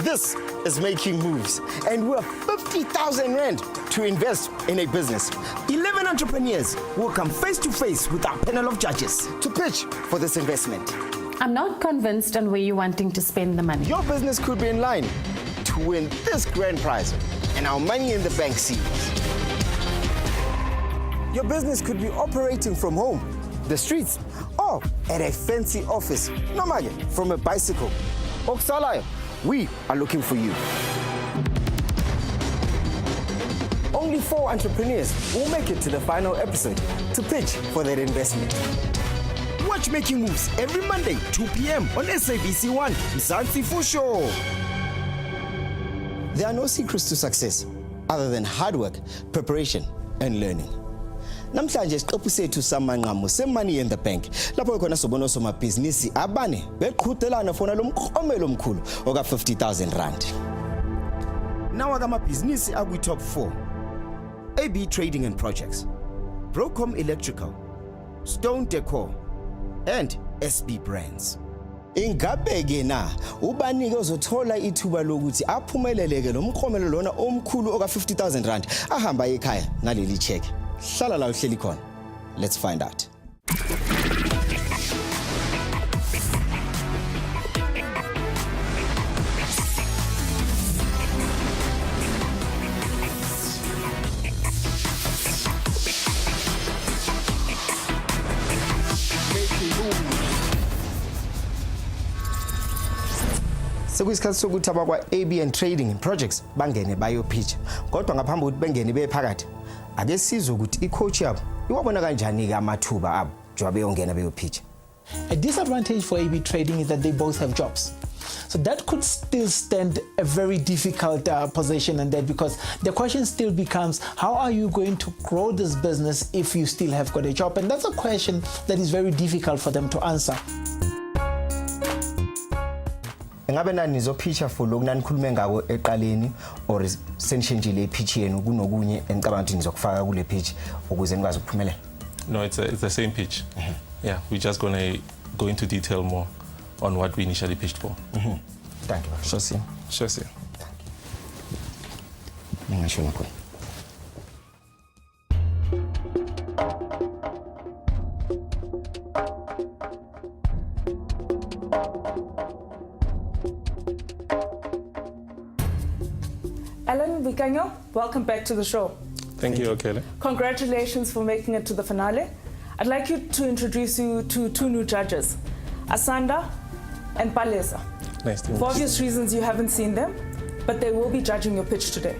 This is Making Moves, and we're 50,000 Rand to invest in a business. 11 entrepreneurs will come face to face with our panel of judges to pitch for this investment. I'm not convinced on where you're wanting to spend the money. Your business could be in line to win this grand prize and our Money in the Bank series. Your business could be operating from home, the streets, or at a fancy office, normally from a bicycle. Oksalayo, we are looking for you. Only 4 entrepreneurs will make it to the final episode to pitch for their investment. Watch Making Moves every Monday, 2 p.m. on SABC 1, Mzansi for sure. There are no secrets to success other than hard work, preparation, and learning. Namhlanje siqephu sethu samanqamu seMoney in the Bank lapho khona sobona somabhizinisi abane beqhudelana fona lomkromelo omkhulu oka 50,000 Rand. Nawa kamabhizinisi akwi top 4. AB Trading and Projects, Brocom Electrical, Stone Decor, and SB Brands. Ingabeke na ubanike uzothola ithuba lokuthi aphumeleleke lomkromelo lona omkhulu oka 50,000 Rand ahamba ekhaya naleli check. Hlala la uhleli khona. Let's find out. Sekuyisikhathi sokuthi abakwa AB and Trading and Projects bangene bayopitch. Kodwa ngaphambi kokuthi bengene bephakathi ake sizwe ukuthi icoach yabo iwabona kanjani ke amathuba abo njengoba beyongena beyopitch. A disadvantage for AB Trading is that they both have jobs. So that could still stand a very difficult position, and that because the question still becomes, how are you going to grow this business if you still have got a job? And that's a question that is very difficult for them to answer. Ngabe nani nizopitcha for lokhu nanikhulume ngako eqaleni or senishentshile ipitch yenu kunokunye enicabanga ukuthi nizokufaka kule pitch ukuze nikwazi ukuphumelela? No, it's the same pitch. Yeah, we're just going to go into detail more on what we initially pitched for. Thank you. Sure, sir. Sure, sir. Ningasho nakho. Alan Vikanyo, welcome back to the show. Thank you, Okele. Congratulations for making it to the finale. I'd like you to introduce you to 2 new judges, Asanda and Palesa. Nice to meet you. For obvious reasons, you haven't seen them, but they will be judging your pitch today.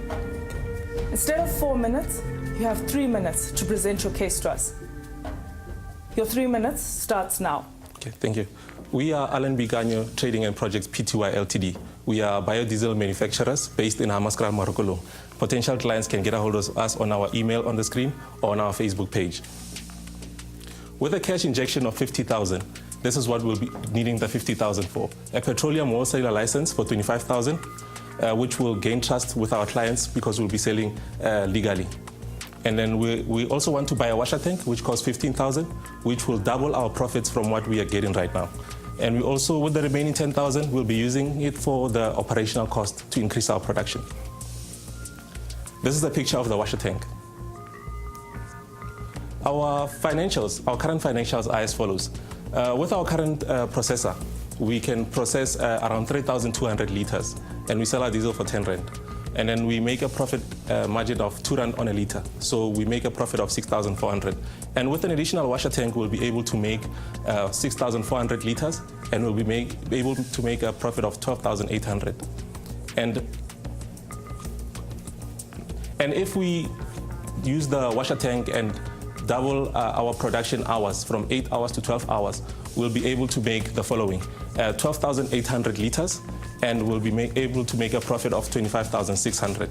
Instead of 4 minutes, you have 3 minutes to present your case to us. Your 3 minutes starts now. Okay, thank you. We are Alan Vikanyo Trading and Projects Pty Ltd. We are biodiesel manufacturers based in Hammanskraal, Marokko. Potential clients can get a hold of us on our email on the screen or on our Facebook page. With a cash injection of 50,000, this is what we'll be needing the 50,000 for. A petroleum wholesaler license for 25,000, which will gain trust with our clients because we'll be selling legally. And then we also want to buy a washer tank, which costs 15,000, which will double our profits from what we are getting right now. And we also, with the remaining 10,000, we'll be using it for the operational cost to increase our production. This is a picture of the washer tank. Our financials, our current financials are as follows. With our current processor, we can process around 3,200 liters, and we sell our diesel for 10 Rand. And then we make a profit margin of 2 Rand on a liter. So we make a profit of 6,400. And with an additional washer tank, we'll be able to make 6,400 liters, and we'll be able to make a profit of 12,800. And if we use the washer tank and double our production hours from 8 hours to 12 hours, we'll be able to make the following: 12,800 liters, and we'll be able to make a profit of 25,600.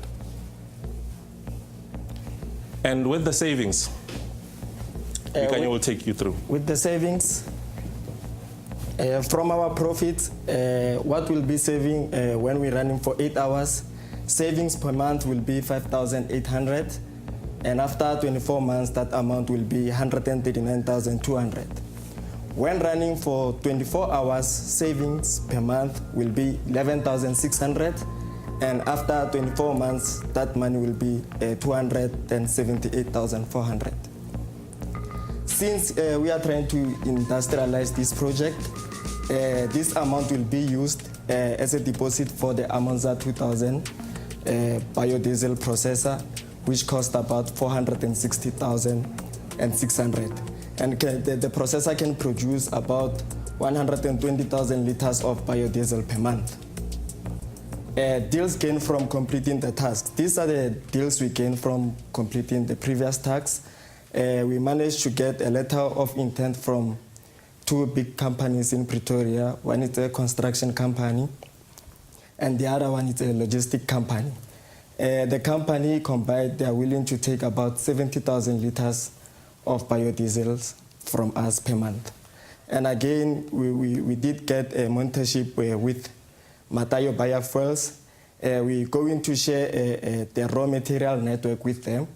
And with the savings, Vikanyo will take you through. With the savings, from our profits, what we'll be saving when we're running for 8 hours, savings per month will be 5,800, and after 24 months, that amount will be 139,200. When running for 24 hours, savings per month will be 11,600, and after 24 months, that money will be 278,400. Since we are trying to industrialize this project, this amount will be used as a deposit for the Amanza 2000 biodiesel processor, which cost about 460,600. And the processor can produce about 120,000 liters of biodiesel per month. Deals gained from completing the tasks. These are the deals we gained from completing the previous tasks. We managed to get a letter of intent from 2 big companies in Pretoria. One is a construction company, and the other one is a logistic company. The company combined, they are willing to take about 70,000 liters of biodiesels from us per month. And again, we did get a mentorship with Matayo Biofuels. We're going to share the raw material network with them,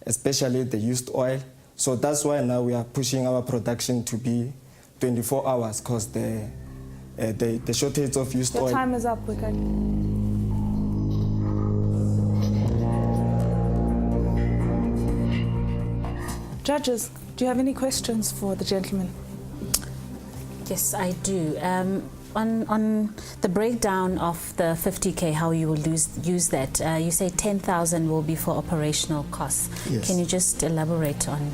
especially the used oil. So that's why now we are pushing our production to be 24 hours, because the shortage of used oil. Your time is up, Wickham. Judges, do you have any questions for the gentleman? Yes, I do. On the breakdown of the 50K, how you will use that, you say 10,000 will be for operational costs. Yes. Can you just elaborate on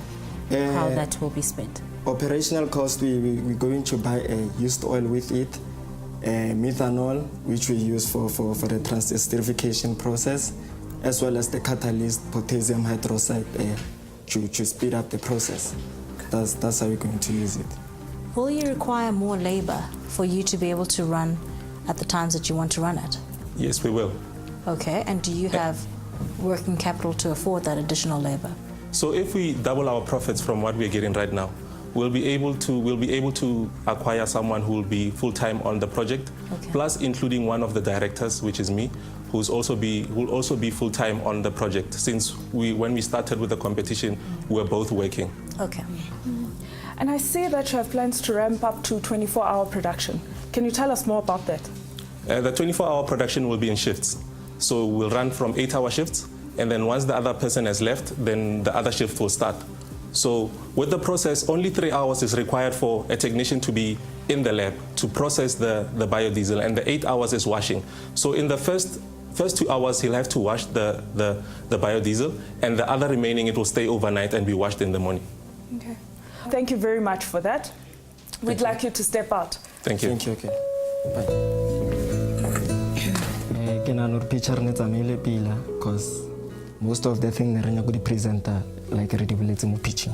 how that will be spent? Operational cost, we're going to buy a used oil with it, methanol, which we use for the transesterification process, as well as the catalyst, potassium hydroxide, to speed up the process. That's how we're going to use it. Will you require more labor for you to be able to run at the times that you want to run it? Yes, we will. Okay, and do you have working capital to afford that additional labor? So if we double our profits from what we're getting right now, we'll be able to acquire someone who will be full-time on the project, Okay. plus including one of the directors, which is me, who will also be full-time on the project, since when we started with the competition, we were both working. Okay. And I see that you have plans to ramp up to 24-hour production. Can you tell us more about that? The 24-hour production will be in shifts. So we'll run from 8-hour shifts, and then once the other person has left, then the other shift will start. So with the process, only 3 hours is required for a technician to be in the lab to process the biodiesel, and the 8 hours is washing. So in the first 2 hours, he'll have to wash the biodiesel, and the other remaining, it will stay overnight and be washed in the morning. Okay. Thank you very much for that. We'd like you to step out. Thank you. Thank you, okay. Bye. Ke nagana gore picture ne tsamaile pila, because most of the thing ne re nya go di presenter like re di boletse mo pitching.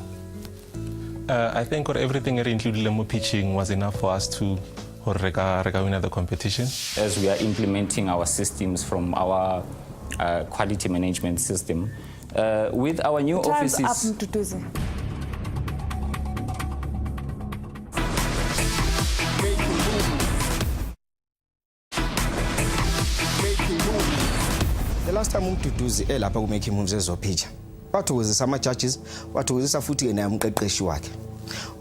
I think everything included in pitching was enough for us to win the competition. As we are implementing our systems from our quality management system, with our new Time's offices. up, Mduduzi. The last time uMduduzi elapha ku Making Moves ezopitcha, wathokozisa ama-judges, wathokozisa futhi naye umqeqeshi wakhe.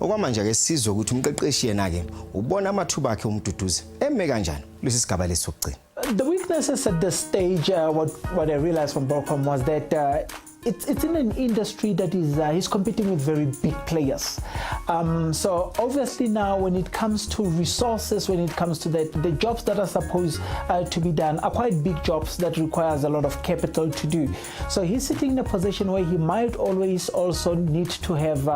Okwamanje ke sizwe ukuthi umqeqeshi yena ke ubona amathuba akhe uMduduzi eme kanjani lesi sigaba lesokugcina. The weaknesses at this stage, what I realized from Borcom was that it's in an industry that is he's competing with very big players. So obviously now when it comes to resources, when it comes to the jobs that are supposed to be done are quite big jobs that requires a lot of capital to do. So he's sitting in a position where he might always also need to have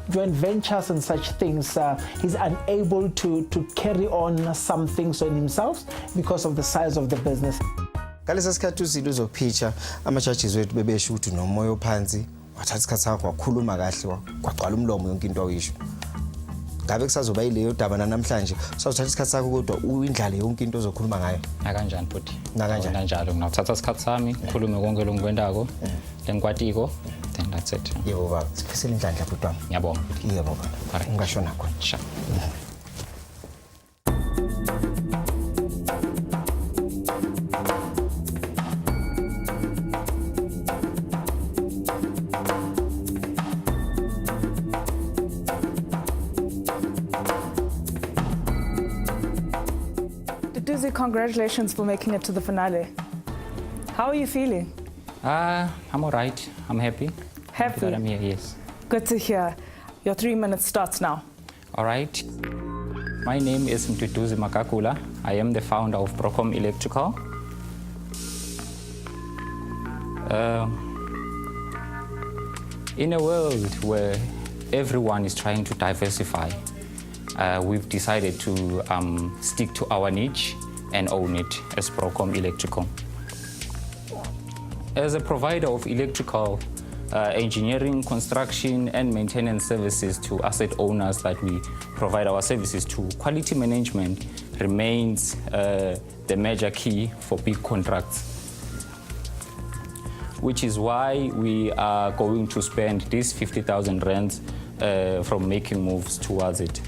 joint ventures and such things. He's unable to carry on some things on himself because of the size of the business. Ngalesa sikhathi uZilo uzopitcha, ama-judges wethu bebesho ukuthi nomoya ophansi, wathatha isikhathi sakho wakhuluma kahle, kwagcwala umlomo yonke into oyisho. Ngabe kusazoba yileyo daba namhlanje, usazothatha isikhathi sakho kodwa uyindlale yonke into ozokhuluma ngayo. Nakanjani futhi? Nakanjani? Kanjalo nginathatha isikhathi sami, ngikhulume konke longikwendako, lengikwatiko, then that's it. Yebo baba, siphisele indlandla bhuti wami. Ngiyabonga. Yebo baba. Ungashona khona. Sure. congratulations for making it to the finale. How are you feeling? I'm all right. I'm happy. Happy? That I'm here, yes. Good to hear. Your 3 minutes starts now. All right. My name is Mtutuzi Makakula. I am the founder of Procom Electrical. In a world where everyone is trying to diversify, we've decided to stick to our niche and own it as Procom Electrical. As a provider of electrical engineering, construction, and maintenance services to asset owners that we provide our services to, quality management remains the major key for big contracts, which is why we are going to spend this 50,000 rands from making moves towards it.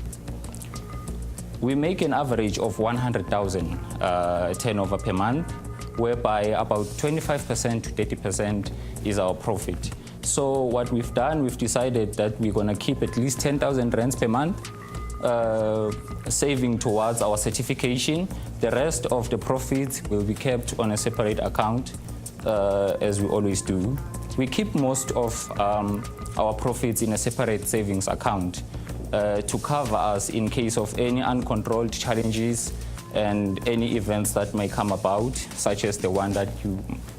We make an average of 100,000 turnover per month, whereby about 25% to 30% is our profit. So what we've done, we've decided that we're going to keep at least 10,000 rands per month, saving towards our certification. The rest of the profits will be kept on a separate account, as we always do. We keep most of our profits in a separate savings account to cover us in case of any uncontrolled challenges and any events that may come about, such as the one that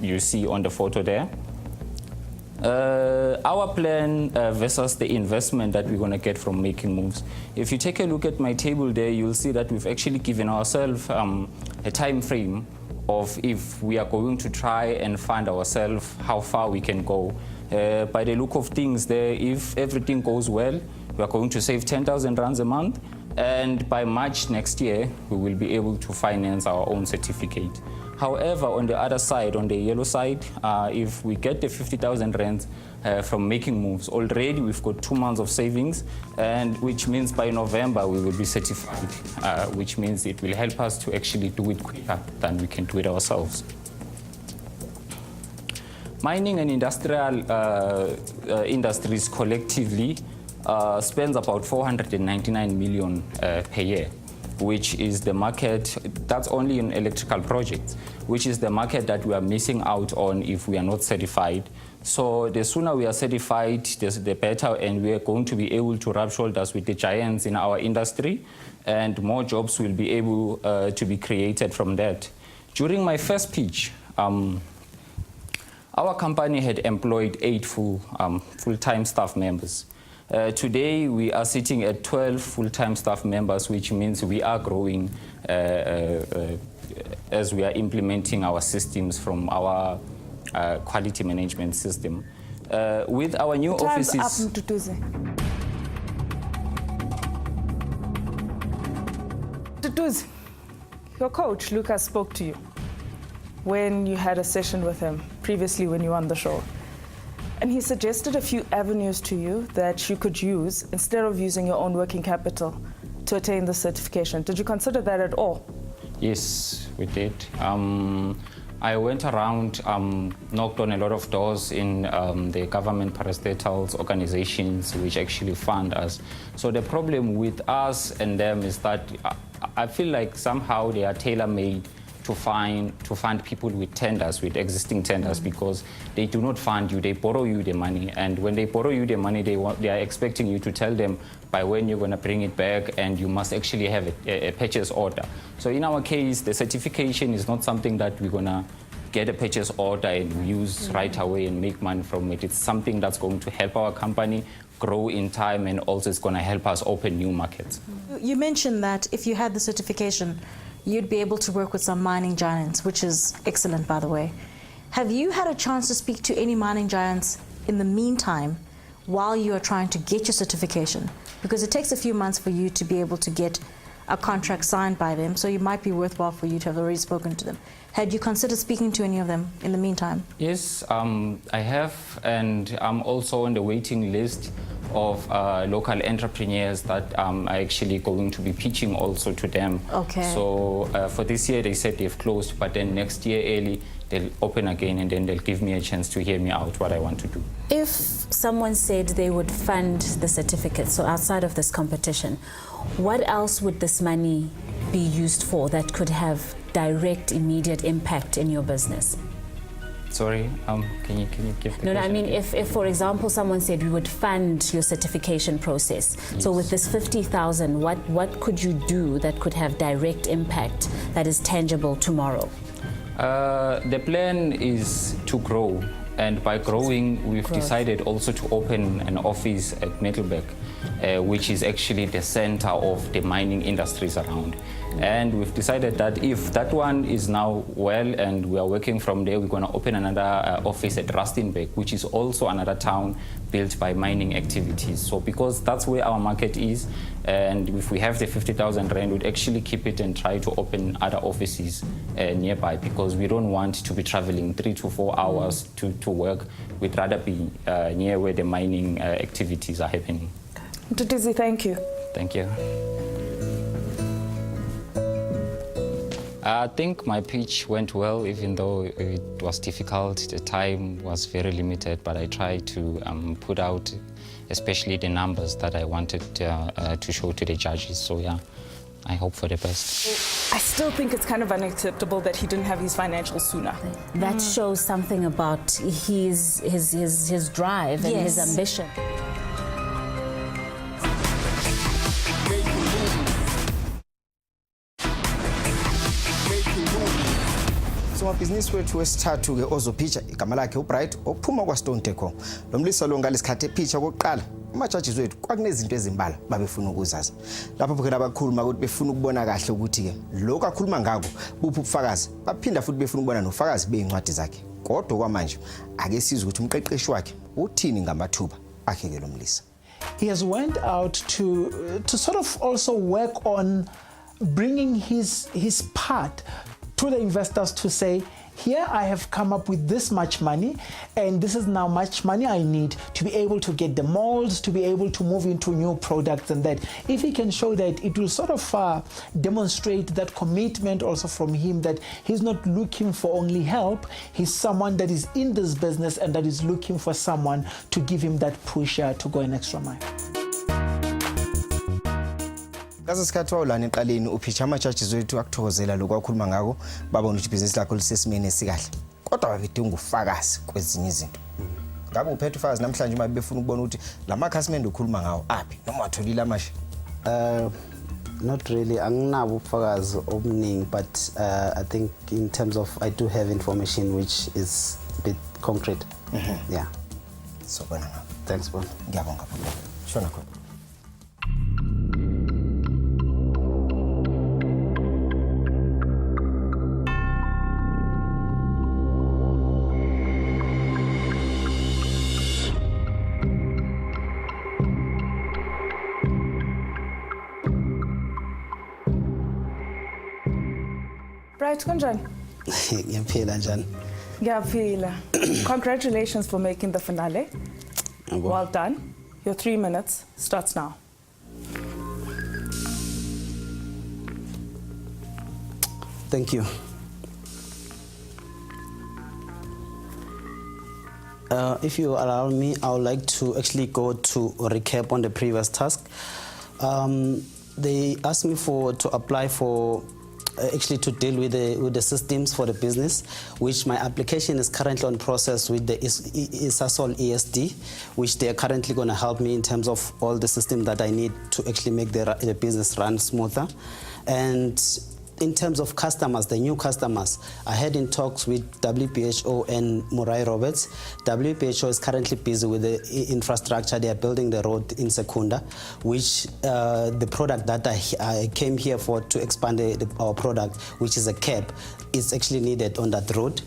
you see on the photo there. Our plan versus the investment that we're going to get from making moves. If you take a look at my table there, you'll see that we've actually given ourselves a time frame of if we are going to try and find ourselves how far we can go. By the look of things there, if everything goes well, we are going to save 10,000 rands a month, and by March next year, we will be able to finance our own certificate. However, on the other side, on the yellow side, if we get the 50,000 rands from making moves, already we've got 2 months of savings, and which means by November we will be certified, which means it will help us to actually do it quicker than we can do it ourselves. Mining and industrial industries collectively spends about 499 million per year, which is the market, that's only in electrical projects, which is the market that we are missing out on if we are not certified. So the sooner we are certified, the better, and we are going to be able to rub shoulders with the giants in our industry, and more jobs will be able to be created from that. During my first pitch, our company had employed 8 full-time staff members. Today, we are sitting at 12 full-time staff members, which means we are growing as we are implementing our systems from our quality management system. With our new offices... Time's up, Mtutuzi. Mtutuzi, your coach, Lucas, spoke to you when you had a session with him previously when you were on the show. And he suggested a few avenues to you that you could use instead of using your own working capital to attain the certification. Did you consider that at all? Yes, we did. I went around, knocked on a lot of doors in the government parastatals organizations which actually fund us. So the problem with us and them is that I feel like somehow they are tailor-made to fund people with tenders, with existing tenders, because they do not fund you, they borrow you the money. And when they borrow you the money, they are expecting you to tell them by when you're going to bring it back, and you must actually have a purchase order. So in our case, the certification is not something that we're going to get a purchase order and use right away and make money from it. It's something that's going to help our company grow in time, and also it's going to help us open new markets. You mentioned that if you had the certification, you'd be able to work with some mining giants, which is excellent, by the way. Have you had a chance to speak to any mining giants in the meantime while you are trying to get your certification? Because it takes a few months for you to be able to get a contract signed by them, so it might be worthwhile for you to have already spoken to them. Had you considered speaking to any of them in the meantime? Yes, I have, and I'm also on the waiting list of local entrepreneurs that I'm actually going to be pitching also to them. Okay. So for this year, they said they've closed, but then next year early, they'll open again, and then they'll give me a chance to hear me out what I want to do. If someone said they would fund the certificate, so outside of this competition, what else would this money be used for that could have direct, immediate impact in your business? Sorry, can you give the No, I question mean, again? if, for example, someone said we would fund your certification process, so with this 50,000, what could you do that could have direct impact that is tangible tomorrow? The plan is to grow, and by growing, we've decided also to open an office at Middelburg, which is actually the center of the mining industries around. And we've decided that if that one is now well and we are working from there, we're going to open another office at Rustenburg, which is also another town built by mining activities. So because that's where our market is, and if we have the 50,000 rand, we'd actually keep it and try to open other offices nearby, because we don't want to be traveling 3 to 4 hours to work. We'd rather be near where the mining activities are happening. Mtutizi, thank you. Thank you. I think my pitch went well, even though it was difficult. The time was very limited, but I tried to put out especially the numbers that I wanted to show to the judges. So yeah, I hope for the best. I still think it's kind of unacceptable that he didn't have his financials sooner. That shows something about his drive and his ambition. Somabhizinisi wethu wesithathu ke ozopitcha igama lakhe uBright ophuma kwaStone Deco. Lo mlisa lo ngalesikhathi epitcha kokuqala ama-judges wethu kwakunezinto ezimbalwa babefuna ukuzazi. Lapho phela abakhuluma ukuthi befuna ukubona kahle ukuthi ke lokho akhuluma ngako buphi ubufakazi. Baphinda futhi befuna ukubona nofakazi beyincwadi zakhe. Kodwa kwamanje ake sizwe ukuthi umqeqeshi wakhe uthini ngamathuba akhe ke lo mlisa. He has went out to sort of also work on bringing his part to the investors to say, here I have come up with this much money, and this is now much money I need to be able to get the molds, to be able to move into new products, and that if he can show that, it will sort of demonstrate that commitment also from him, that he's not looking for only help, he's someone that is in this business and that is looking for someone to give him that push to go an extra mile. Kaze sikhathi wawulana eqaleni upitcha ama-judges wethu akuthokozela lokho akhuluma ngako babona ukuthi ibhizinisi lakho lisesimeni esikahle. Kodwa babedinga ufakazi kwezinye izinto. Ngabe uphethe ufakazi namhlanje uma befuna ukubona ukuthi la makhasimende ukhuluma ngawo aphi noma watholile amasha? Not really. Anginabo ubufakazi obuningi, but I think in terms of I do have information which is a bit concrete. Yeah. So bona ngapha. Thanks, Bon. Ngiyabonga baba. Shona khona. Bright, kanjani? Ngiyaphila njani? Ngiyaphila. Congratulations for making the finale. Well done. Your 3 minutes starts now. Thank you. If you allow me, I would like to actually go to a recap on the previous task. They asked me to apply for actually to deal with the systems for the business, which my application is currently on process with the Sasol ESD, which they are currently going to help me in terms of all the systems that I need to actually make the business run smoother. And in terms of customers, the new customers, I had in talks with WPHO and Murai Roberts. WPHO is currently busy with the infrastructure. They are building the road in Secunda, which the product that I came here for to expand our product, which is a cab, is actually needed on that road.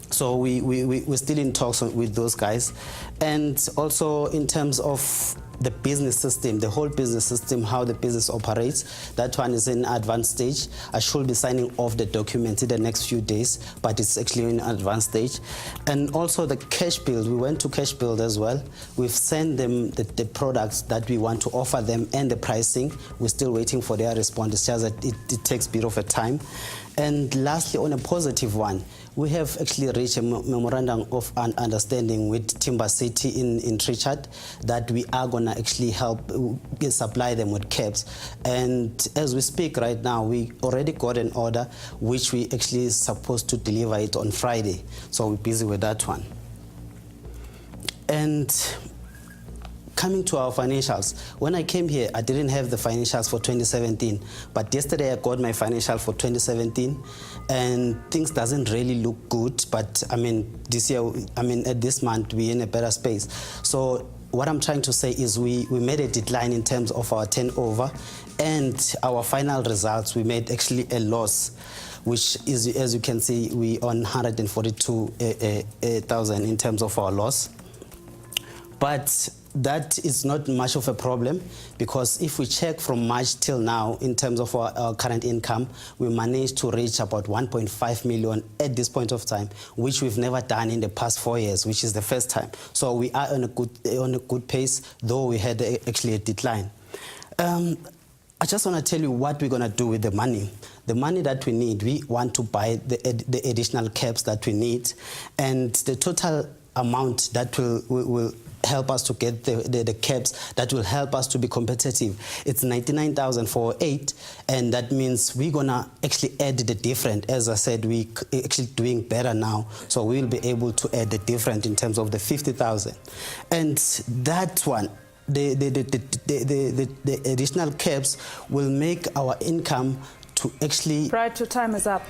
So we're still in talks with those guys. And also in terms of the business system, the whole business system, how the business operates, that one is in advanced stage. I should be signing off the documents in the next few days, but it's actually in advanced stage. And also the cash build, we went to cash build as well. We've sent them the products that we want to offer them and the pricing. We're still waiting for their response. It's just that it takes a bit of a time. And lastly, on a positive one, we have actually reached a memorandum of understanding with Timber City in Trichard that we are going to actually help supply them with cabs. And as we speak right now, we already got an order which we actually supposed to deliver it on Friday. So we're busy with that one. And coming to our financials, when I came here, I didn't have the financials for 2017, but yesterday I got my financial for 2017, and things doesn't really look good, but I mean, this year, I mean, at this month, we're in a better space. So what I'm trying to say is we made a decline in terms of our turnover, and our final results, we made actually a loss, which is, as you can see, we on 142,000 in terms of our loss. But that is not much of a problem, because if we check from March till now in terms of our current income, we managed to reach about 1.5 million at this point of time, which we've never done in the past 4 years, which is the first time. So we are on a good pace, though we had actually a decline. I just want to tell you what we're going to do with the money. The money that we need, we want to buy the additional cabs that we need, and the total amount that will help us to get the cabs that will help us to be competitive. It's 99,408, and that means we're gonna actually add the different. As I said, we actually doing better now, so we'll be able to add the different in terms of the 50,000, and that one. The additional cabs will make our income to actually. Right, your time is up.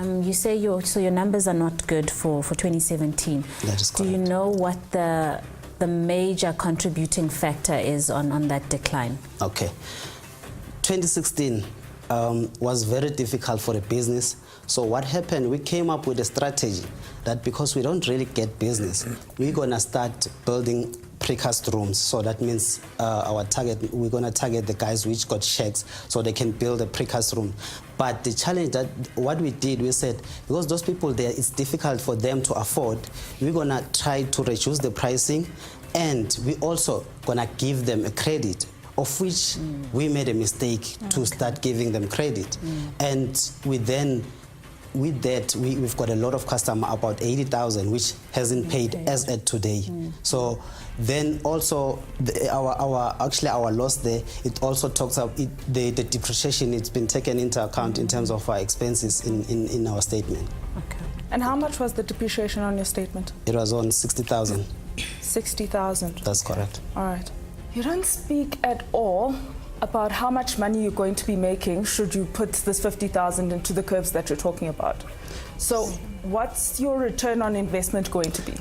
You say your numbers are not good for 2017. That is correct. Do you know what the major contributing factor is on that decline? Okay. 2016 was very difficult for the business. So what happened, we came up with a strategy that because we don't really get business, we're going to start building precast rooms. So that means we're going to target the guys which got shacks so they can build a precast room. But the challenge that what we did, we said, because those people there, it's difficult for them to afford, we're going to try to reduce the pricing, and we also going to give them a credit, of which we made a mistake to start giving them credit. And with that, we've got a lot of customers, about 80,000, which hasn't paid as at today. So then also our loss there, it also talks about the depreciation. It's been taken into account in terms of our expenses in our statement. Okay. And how much was the depreciation on your statement? It was on 60,000. 60,000. That's correct. All right. You don't speak at all about how much money you're going to be making should you put this 50,000 into the curves that you're talking about. So what's your return on investment going to be?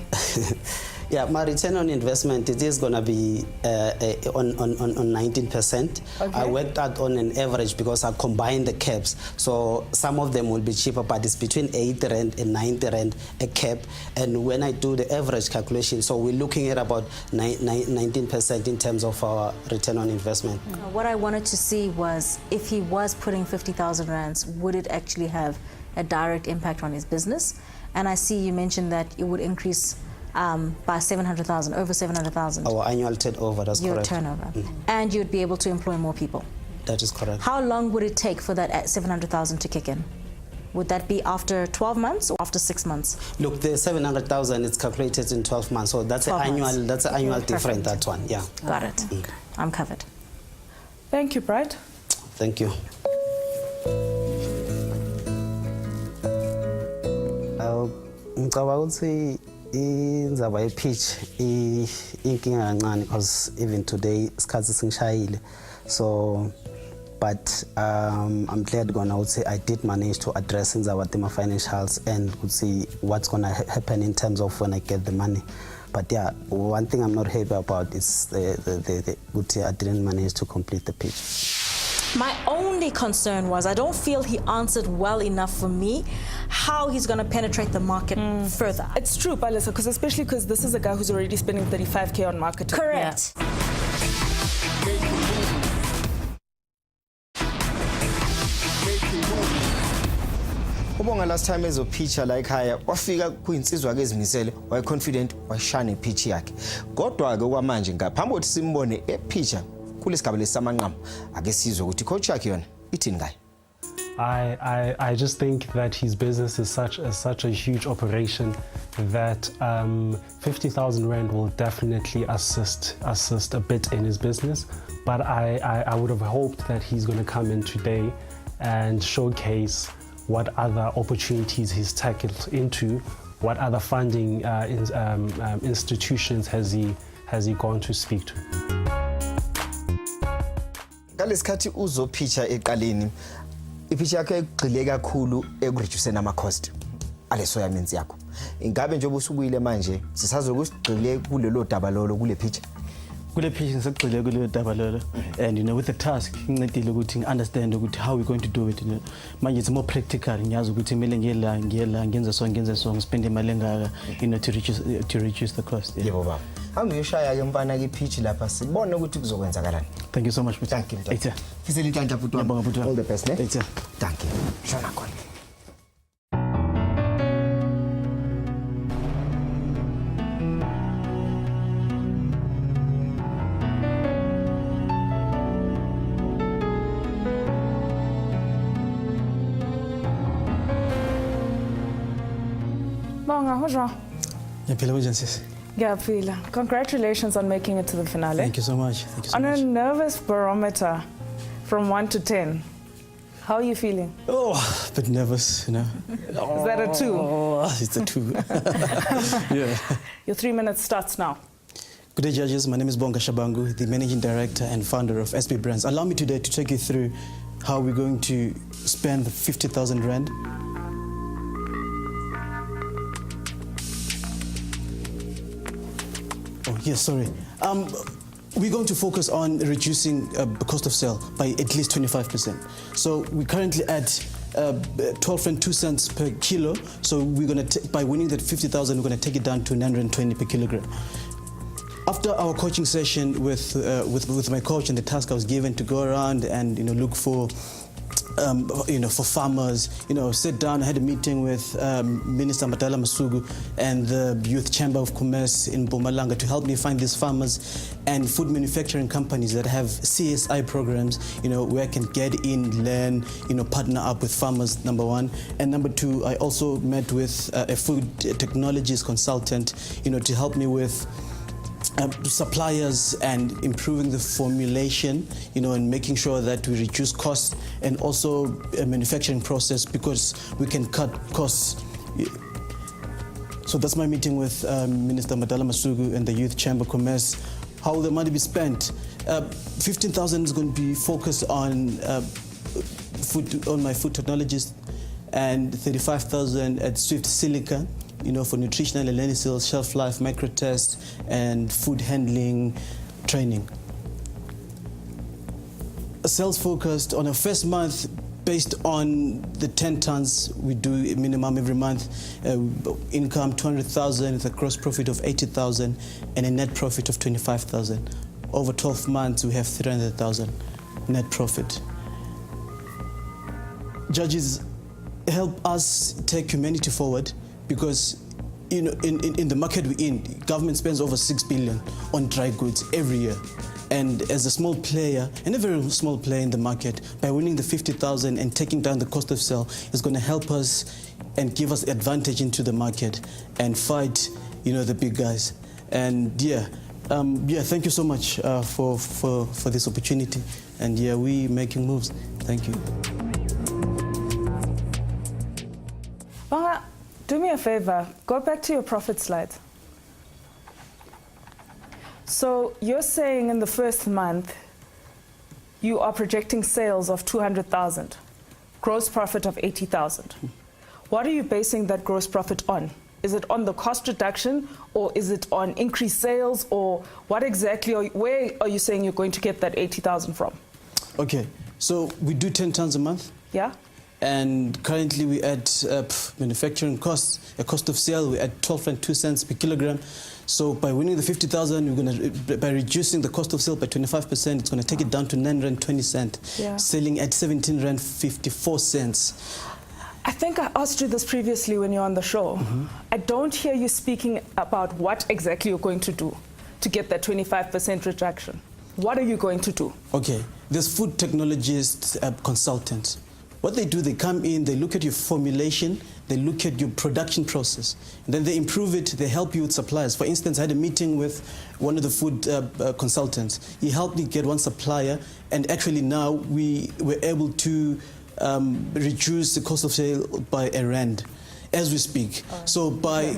Yeah, my return on investment, it is going to be on 19%. Okay. I worked out on an average because I combined the caps. So some of them will be cheaper, but it's between 80 rand and 90 rand a cap. And when I do the average calculation, so we're looking at about 19% in terms of our return on investment. What I wanted to see was if he was putting 50,000 rands, would it actually have a direct impact on his business? And I see you mentioned that it would increase by 700,000, over 700,000. Our annual turnover, that's correct. Your turnover. And you'd be able to employ more people. That is correct. How long would it take for that 700,000 to kick in? Would that be after 12 months or after 6 months? Look, the 700,000 is calculated in 12 months, so that's an annual. That's an annual difference. That one, yeah. Got it. I'm covered. Thank you, Bright. Thank you. Indzaba ye-pitch inkinga kancane because even today isikhathi singishayile, so but I'm glad gonna would say I did manage to address indzaba tema financials and would see what's gonna happen in terms of when I get the money. But yeah, one thing I'm not happy about is the I didn't manage to complete the pitch. My only concern was I don't feel he answered well enough for me how he's going to penetrate the market further. It's true, Palesa, because especially because this is a guy who's already spending 35K on marketing. Correct. Yeah. Ubonga last time ezopitcha la ekhaya wafika kuyinsizwa ke ezimisele wayeconfident washana ipitch yakhe. Kodwa ke kwamanje ngaphambi kokuthi simbone epitcha kulesigaba lesamanqamo ake sizwe ukuthi coach yakhe yona ithini ngayo. I just think that his business is such a huge operation that 50,000 rand will definitely assist a bit in his business. But I would have hoped that he's going to come in today and showcase what other opportunities he's tackled into, what other funding institutions has he gone to speak to. Ngalesikhathi uzopitcha eqaleni ipitch yakhe egxile kakhulu ekureducing ama cost ale soya means yakho. Ingabe njengoba usubuyile manje sisazokusigxile kulelo daba lolo kule pitch? Kule pitch ngisagxile kulelo daba lolo, and with the task ngincedile ukuthi understand ukuthi how we going to do it. Manje it's more practical, ngiyazi ukuthi kumele ngiyela ngenze so spend imali engaka to reduce the cost. Yebo baba. Angiyishaya ke mfana ke pitch lapha sibone ukuthi kuzokwenzakalani. Thank you so much. Thank you. Fisela inhlanhla futhi wami. All the best ne? Thank you. Shona khona. Bonga, how's Ngiyaphila kanjani sisi? Ngiyaphila. Congratulations on making it to the finale. Thank you so much. Thank you so on much. a nervous barometer from 1 to 10, how are you feeling? Oh, a bit nervous, you know. Is that a 2? Oh, it's a 2. Yeah. Your 3 minutes starts now. Good day, judges. My name is Bonga Shabangu, the Managing Director and founder of SB Brands. Allow me today to take you through how we're going to spend the 50,000 Rand. Oh, yes, sorry. We're going to focus on reducing the cost of sale by at least 25%. So we currently at 12 and 2 cents per kilo. So we're going to, by winning that 50,000, we're going to take it down to 920 per kilogram. After our coaching session with my coach, and the task I was given to go around and look for for farmers, sit down. I had a meeting with Minister Madala Masugu and the Youth Chamber of Commerce in Mpumalanga to help me find these farmers and food manufacturing companies that have CSI programs, where I can get in, learn, partner up with farmers, number one. And number two, I also met with a food technologies consultant, to help me with suppliers and improving the formulation, and making sure that we reduce costs, and also a manufacturing process, because we can cut costs. So that's my meeting with Minister Madala Masugu and the Youth Chamber of Commerce. How will the money be spent? 15,000 is going to be focused on my food technologies, and 35,000 at Swift Silica, for nutritional and learning skills, shelf life, micro tests, and food handling training. Sales focused on a first month based on the 10 tons we do minimum every month. Income 200,000 with a gross profit of 80,000 and a net profit of 25,000. Over 12 months we have 300,000 net profit. Judges, help us take humanity forward, because in the market we're in, government spends over 6 billion on dry goods every year. And as a small player, and a very small player in the market, by winning the 50,000 and taking down the cost of sale, is going to help us and give us advantage into the market and fight, the big guys. And thank you so much for this opportunity. And we making moves. Thank you. Bonga, do me a favor, go back to your profit slide. So you're saying in the first month, you are projecting sales of 200,000, gross profit of 80,000. What are you basing that gross profit on? Is it on the cost reduction, or is it on increased sales, or what exactly, where are you saying you're going to get that 80,000 from? Okay, so we do 10 tons a month. Yeah. And currently we at manufacturing costs, a cost of sale, we're at 12 and 2 cents per kilogram. So by winning the 50,000, by reducing the cost of sale by 25%, it's going to take it down to 920 cents, selling at 17 rand 54 cents. I think I asked you this previously when you're on the show. I don't hear you speaking about what exactly you're going to do to get that 25% reduction. What are you going to do? Okay, there's food technologist consultants. What they do, they come in, they look at your formulation, they look at your production process, and then they improve it, they help you with suppliers. For instance, I had a meeting with one of the food consultants. He helped me get one supplier, and actually now we were able to reduce the cost of sale by R1 as we speak. So by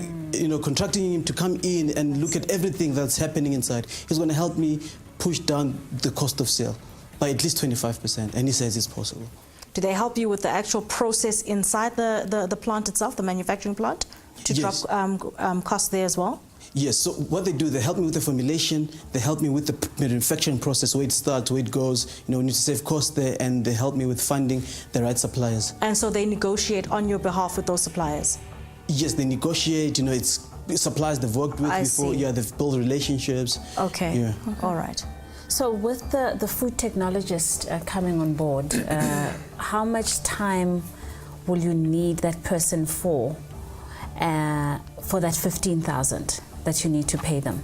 contracting him to come in and look at everything that's happening inside, he's going to help me push down the cost of sale by at least 25%, and he says it's possible. Do they help you with the actual process inside the plant itself, the manufacturing plant, to Yes. drop costs there as well? Yes, so what they do, they help me with the formulation, they help me with the manufacturing process, where it starts, where it goes, we need to save costs there, and they help me with finding the right suppliers. And so they negotiate on your behalf with those suppliers? Yes, they negotiate, it's suppliers they've worked with before, see. they've built relationships. Okay, Yeah. all right. So with the food technologist coming on board, how much time will you need that person for that 15,000 that you need to pay them?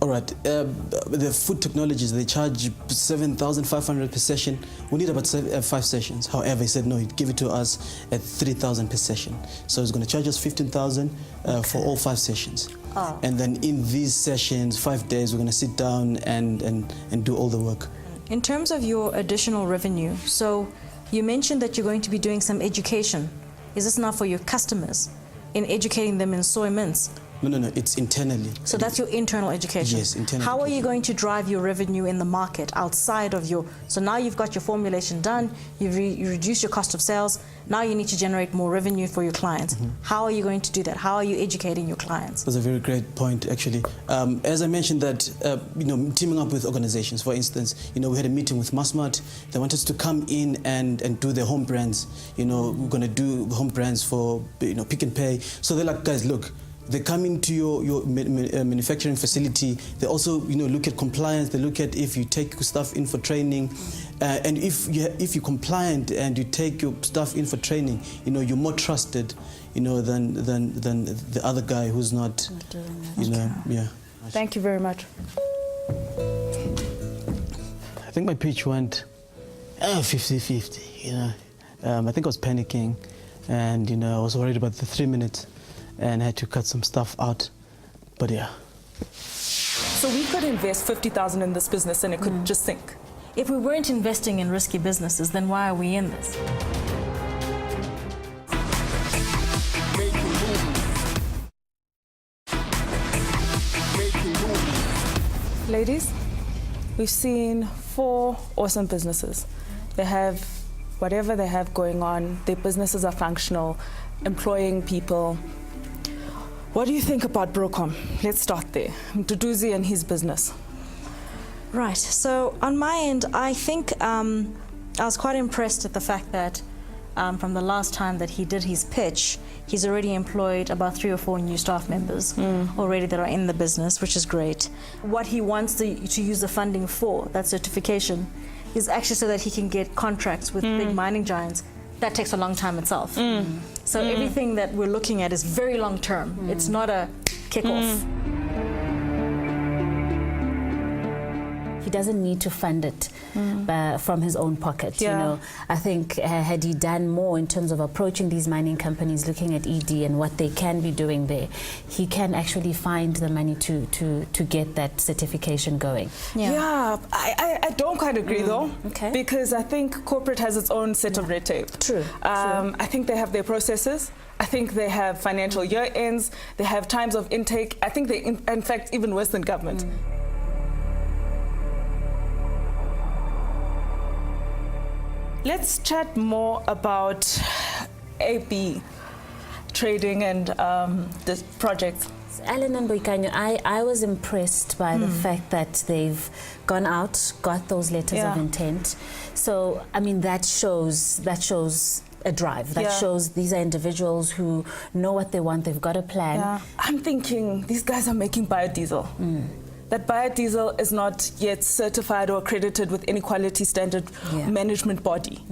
All right, the food technologists, they charge 7,500 per session. We need about 5 sessions. However, he said no, he'd give it to us at 3,000 per session. So he's going to charge us 15,000 for all 5 sessions. Oh. And then in these sessions, 5 days, we're going to sit down and do all the work. In terms of your additional revenue, so you mentioned that you're going to be doing some education. Is this now for your customers, in educating them in soy mince? No, it's internally. So that's your internal education? Yes, internal How are you education. going to drive your revenue in the market outside of your... So now you've got your formulation done, you reduce your cost of sales, now you need to generate more revenue for your clients. How are you going to do that? How are you educating your clients? That's a very great point, actually. As I mentioned that, teaming up with organizations, for instance, we had a meeting with Massmart. They wanted us to come in and do their home brands. We're going to do home brands for, Pick and Pay. So they're like, guys, look, they come into your manufacturing facility. They also, look at compliance. They look at if you take stuff in for training, and if you're compliant and you take your stuff in for training, you're more trusted, than the other guy who's not doing that. Yeah. Thank you very much. I think my pitch went 50-50. I think I was panicking, and I was worried about the 3 minutes. And I had to cut some stuff out, but yeah. So we could invest 50,000 in this business and it could just sink. If we weren't investing in risky businesses, then why are we in this? Ladies, we've seen 4 awesome businesses. They have whatever they have going on. Their businesses are functional, employing people. What do you think about Brocom? Let's start there. Duduzi and his business. Right, so on my end, I think I was quite impressed at the fact that from the last time that he did his pitch, he's already employed about 3 or 4 new staff members already that are in the business, which is great. What he wants to use the funding for, that certification, is actually so that he can get contracts with big mining giants. That takes a long time itself. So everything that we're looking at is very long term. It's not a kickoff. He doesn't need to fund it from his own pocket. Yeah. I think had he done more in terms of approaching these mining companies, looking at ED and what they can be doing there, he can actually find the money to get that certification going. Yeah, I don't quite agree though. Okay. Because I think corporate has its own set of red tape. True. I think they have their processes. I think they have financial year ends. They have times of intake. I think they, in fact, even worse than government. Let's chat more about AB trading and this project. Alan and Boikanyo, I was impressed by the fact that they've gone out, got those letters of intent. So, I mean, that shows a drive. That shows these are individuals who know what they want. They've got a plan. Yeah. I'm thinking these guys are making biodiesel. That biodiesel is not yet certified or accredited with any quality standard management body.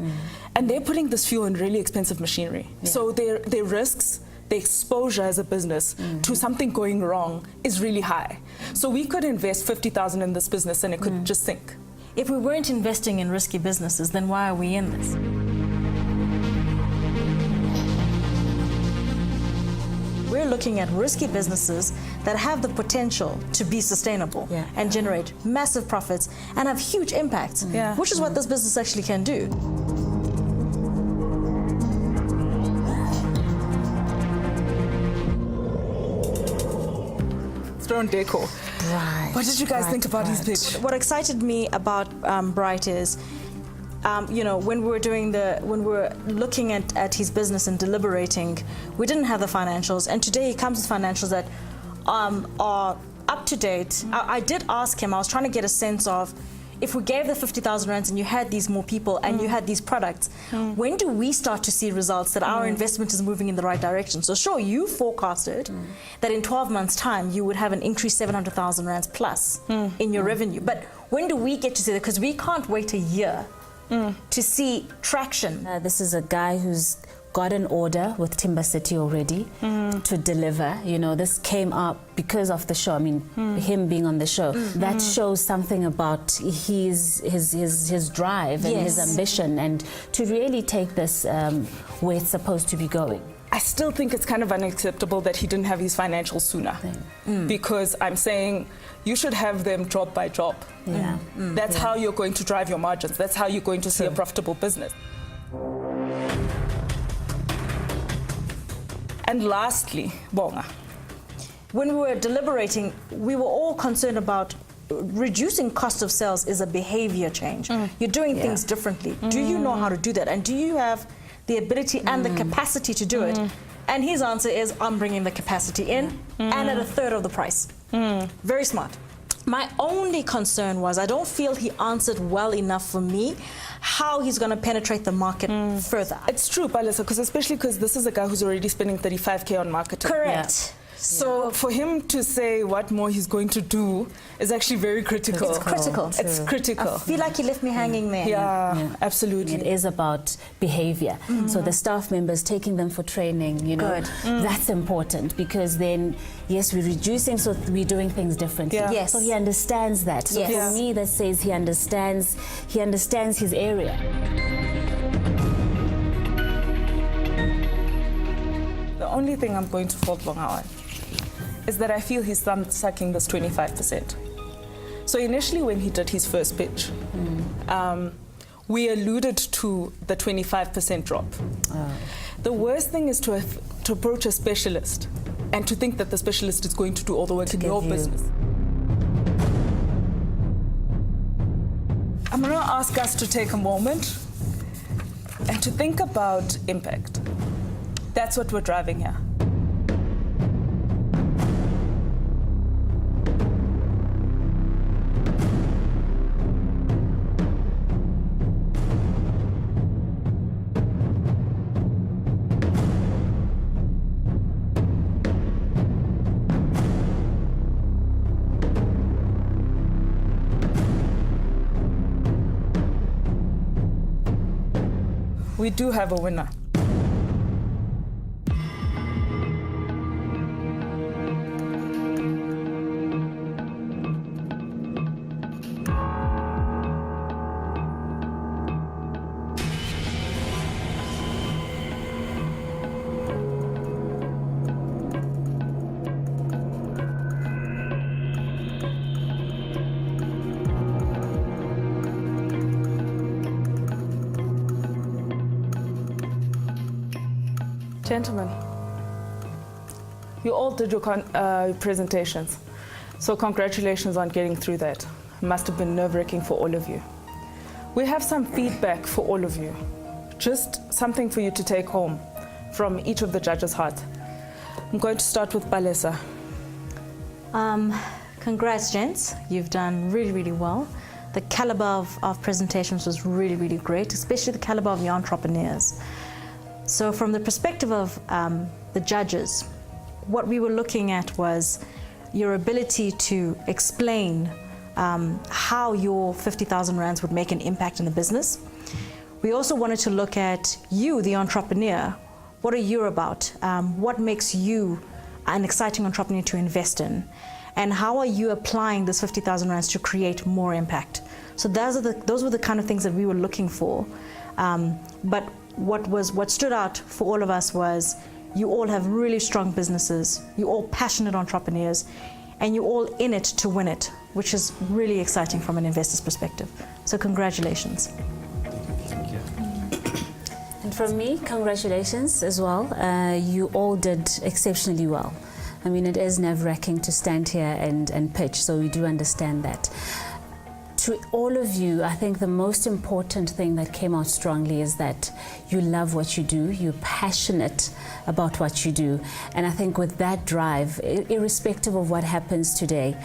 And they're putting this fuel in really expensive machinery. So their risks the exposure as a business to something going wrong is really high. So we could invest 50,000 in this business and it could just sink. If we weren't investing in risky businesses, then why are we in this? We're looking at risky businesses that have the potential to be sustainable and generate massive profits and have huge impacts, which is what this business actually can do. Throne decor. Right. What did you guys think about his pitch? What excited me about Bright is, you know, when we were looking at his business and deliberating, we didn't have the financials, and today he comes with financials that are up to date. I did ask him. I was trying to get a sense of, if we gave the 50,000 rands and you had these more people and you had these products, when do we start to see results that our investment is moving in the right direction? So sure, you forecasted that in 12 months' time you would have an increased 700,000 rands plus in your revenue. But when do we get to see that? Because we can't wait a year to see traction. This is a guy who's got an order with Timber City already to deliver. You know, this came up because of the show. I mean, him being on the show. That shows something about his drive and his ambition, and to really take this where it's supposed to be going. I still think it's kind of unacceptable that he didn't have his financials sooner. Because I'm saying you should have them drop by drop. That's how you're going to drive your margins. That's how you're going to see a profitable business. And lastly, Bonga. When we were deliberating, we were all concerned about reducing cost of sales is a behavior change. You're doing things differently. Do you know how to do that? And do you have the ability and the capacity to do it? And his answer is, I'm bringing the capacity in and at a third of the price. Very smart. My only concern was, I don't feel he answered well enough for me how he's going to penetrate the market further. It's true, Palesa, because especially because this is a guy who's already spending 35K on marketing. Correct. So for him to say what more he's going to do is actually very critical. It's critical. It's critical. I feel like he left me hanging there. Yeah, absolutely. It is about behavior. So the staff members, taking them for training, you know, that's important, because then, yes, we're reducing, so we're doing things differently. Yes. So he understands that. So for me, that says he understands his area. The only thing I'm going to fault Bonga on is that I feel he's sucking this 25%. So initially when he did his first pitch, we alluded to the 25% drop. The worst thing is to approach a specialist and to think that the specialist is going to do all the work in your business. I'm going to ask us to take a moment and to think about impact. That's what we're driving here. We do have a winner. Gentlemen, you all did your presentations, so congratulations on getting through that. It must have been nerve-wracking for all of you. We have some feedback for all of you, just something for you to take home from each of the judges' heart. I'm going to start with Palesa. Congrats, gents. You've done really, really well. The caliber of presentations was really, really great, especially the caliber of the entrepreneurs. So from the perspective of the judges, what we were looking at was your ability to explain how your 50,000 rands would make an impact in the business. We also wanted to look at you, the entrepreneur. What are you about? What makes you an exciting entrepreneur to invest in? And how are you applying this 50,000 rands to create more impact? So those were the kind of things that we were looking for. But what stood out for all of us was you all have really strong businesses, you're all passionate entrepreneurs, and you're all in it to win it, which is really exciting from an investor's perspective. So congratulations. Thank you. And from me, congratulations as well. You all did exceptionally well. I mean, it is nerve-wracking to stand here and pitch, so we do understand that. To all of you, I think the most important thing that came out strongly is that you love what you do, you're passionate about what you do. And I think with that drive, irrespective of what happens today,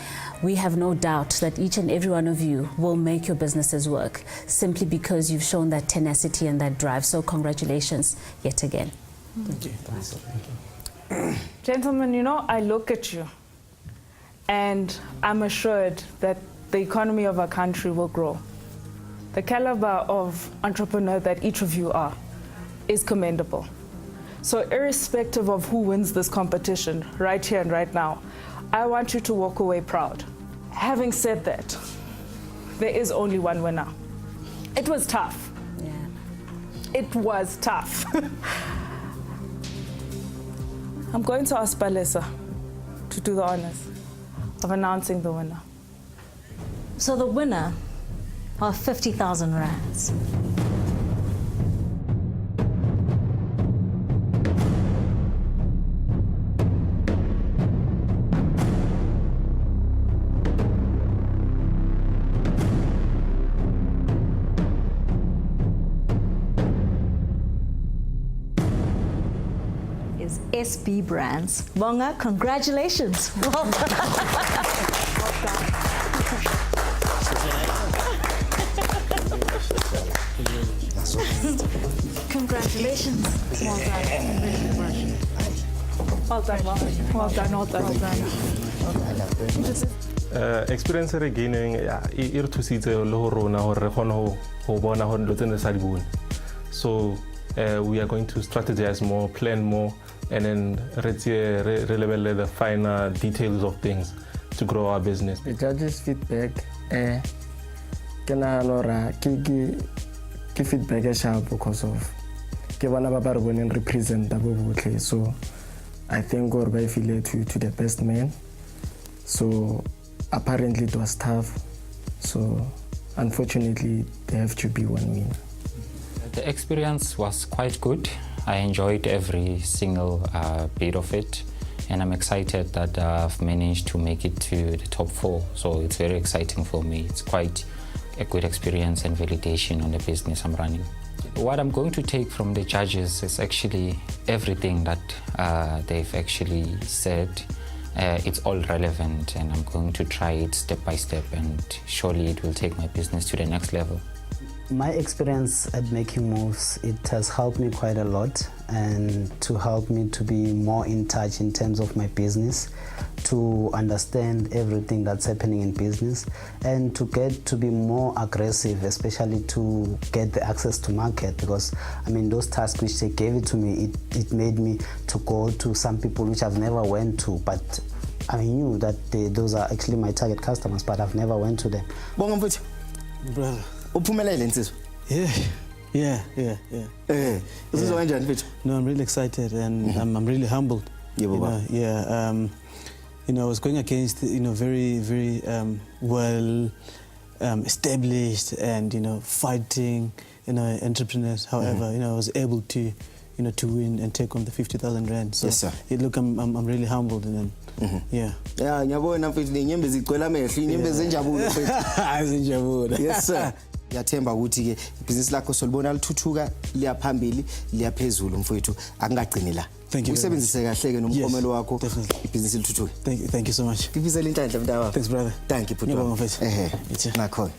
we have no doubt that each and every one of you will make your businesses work simply because you've shown that tenacity and that drive. So congratulations yet again. Thank you. Thank you. Gentlemen, you know, I look at you and I'm assured that the economy of our country will grow. The caliber of entrepreneur that each of you are is commendable. So irrespective of who wins this competition right here and right now, I want you to walk away proud. Having said that, there is only one winner. It was tough. Yeah. It was tough. I'm going to ask Palesa to do the honors of announcing the winner. So the winner of 50,000 rands is SB Brands. Bonga, congratulations. Well done. Well done. Congratulations. Well done. Well done, well done, well done, well done. Experience re gaining e re thusitse le ho rona hore re kgone ho bona hore dilo tsene sa di bone. So we are going to strategize more, plan more, and then re level the finer details of things to grow our business. The judges' feedback, ke feedback e sharp because of ke bona ba ba re boneng represent ba botlhe. So I think gore ba file to the best man. So apparently it was tough. So unfortunately there have to be one winner. The experience was quite good. I enjoyed every single bit of it, and I'm excited that I've managed to make it to the top 4. So it's very exciting for me. It's quite a good experience and validation on the business I'm running. What I'm going to take from the judges is actually everything that they've actually said. It's all relevant, and I'm going to try it step by step, and surely it will take my business to the next level. My experience at Making Moves, it has helped me quite a lot, and to help me to be more in touch in terms of my business, to understand everything that's happening in business, and to get to be more aggressive, especially to get the access to market, because I mean those tasks which they gave it to me, it made me to go to some people which I've never went to, but I knew that those are actually my target customers, but I've never went to them. Bonga Brother. uphumelele nsizwe. Yeah. Uzizwa kanjani mfethu? No, I'm really excited, and I'm really humbled. Yeah, I was going against, very well established and, fighting, entrepreneurs. However, I was able to, to win and take on the 50,000 rand. So, yes, sir. Look, I'm really humbled, and yeah. Yeah, ngiyabona mfethu lenyembezi igcwele amehlo, inyembezi enjabulo mfethu. Azinjabulo. Yes, sir. Ngiyathemba ukuthi ke ibhizinisi lakho solibona lithuthuka liyaphambili liyaphezulu mfowethu akungagcini la. Usebenzise kahle ke nomphomelo wakho ibhizinisi lithuthuke. Thank you so much. Ngibizela inhlanhla mntawa. Thanks brother. Thank you Ngibonga mfethu. Nakhona.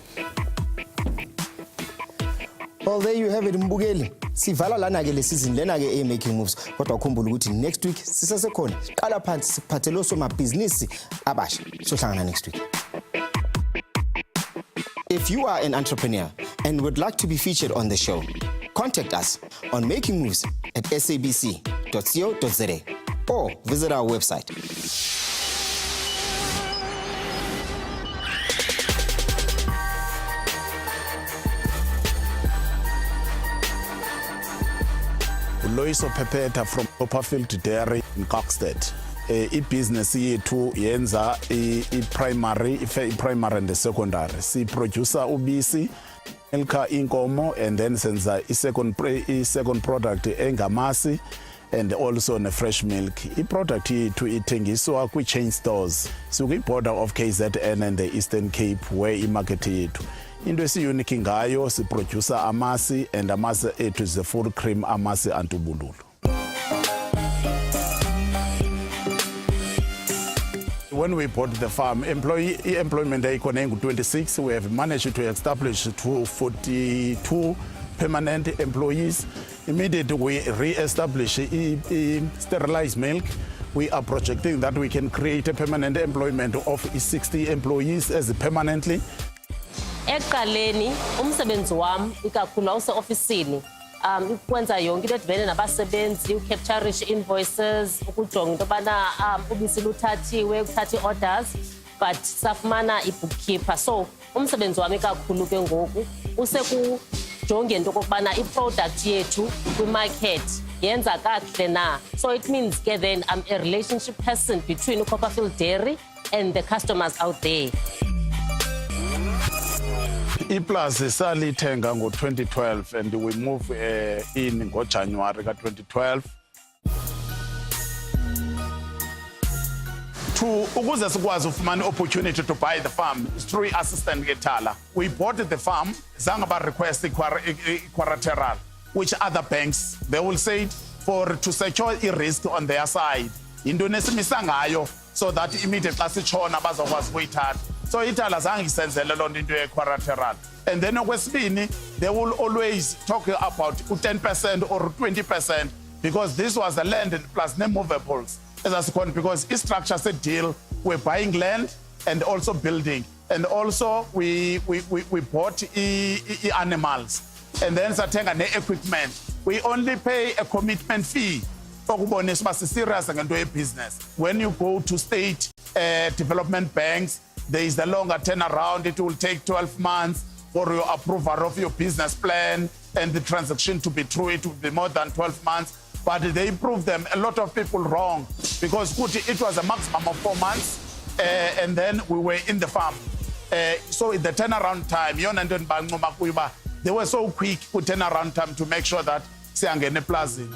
Well, there you have it mbukeli. Sivala lana ke le season lena ke Making Moves. Kodwa ukhumbula ukuthi next week sisasekhona. Qala phansi siphathele osomabhizinisi abasha. Sohlangana next week. If you are an entrepreneur and would like to be featured on the show, Contact us on makingmoves@sabc.co.za or visit our website. Loiso Pepeta from Copperfield Dairy in Coxted. I-business yethu yenza i-primary and the secondary. Si-producer ubisi, milka inkomo, and then senza i-second product engamasi and also ne fresh milk. I-product yethu ithengiswa kwi-chain stores. Sikwi-border of KZN and the Eastern Cape where i-market yethu. Into esiyunique ngayo siproducer amasi and amasi ethu is the full cream amasi antubululu. When we bought the farm, employment economic 26, we have managed to establish 42 permanent employees. Immediately we re-establish sterilized milk. We are projecting that we can create a permanent employment of 60 employees as permanently. Ekuqaleni umsebenzi wami ikakhulu awuse-ofisini ukwenza yonke into edibene nabasebenzi ucapturishe invoices ukujonga into yobana ubisi luthathiwe ukuthatha i-orders but safumana i-bookkeeper so umsebenzi wami kakhulu ke ngoku usekujonge into okokubana i-product yethu kwi-market yenza kakuhle na so it means ke then I'm a relationship person between Copperfield Dairy and the customers out there. Iplazi salithenga ngo-2012 and we move in ngoJanuwari ka-2012. Ukuze sikwazi ufumana opportunity to buy the farm through assistant ngethala. We bought the farm, zange ba request collateral, which other banks they will say to secure a risk on their side. Into nesimisa ngayo so that immediately xa sitshona bazokwazi ukuyithatha. So ithala zange isenzele loo nto into ye-collateral. And then okwesibini, they will always talk about 10% or 20% because this was the land plus ne-movables. Because it's structure a deal, we're buying land and also building. And also we bought animals. And then sathenga ne-equipment. We only pay a commitment fee. Serious business. When you go to state development banks, there is the longer turnaround. It will take 12 months for your approval of your business plan and the transaction to be true. It will be more than 12 months. But they proved them a lot of people wrong because it was a maximum of 4 months and then we were in the farm. So in the turnaround time, they were so quick with turnaround time to make sure that siyangena eplazini.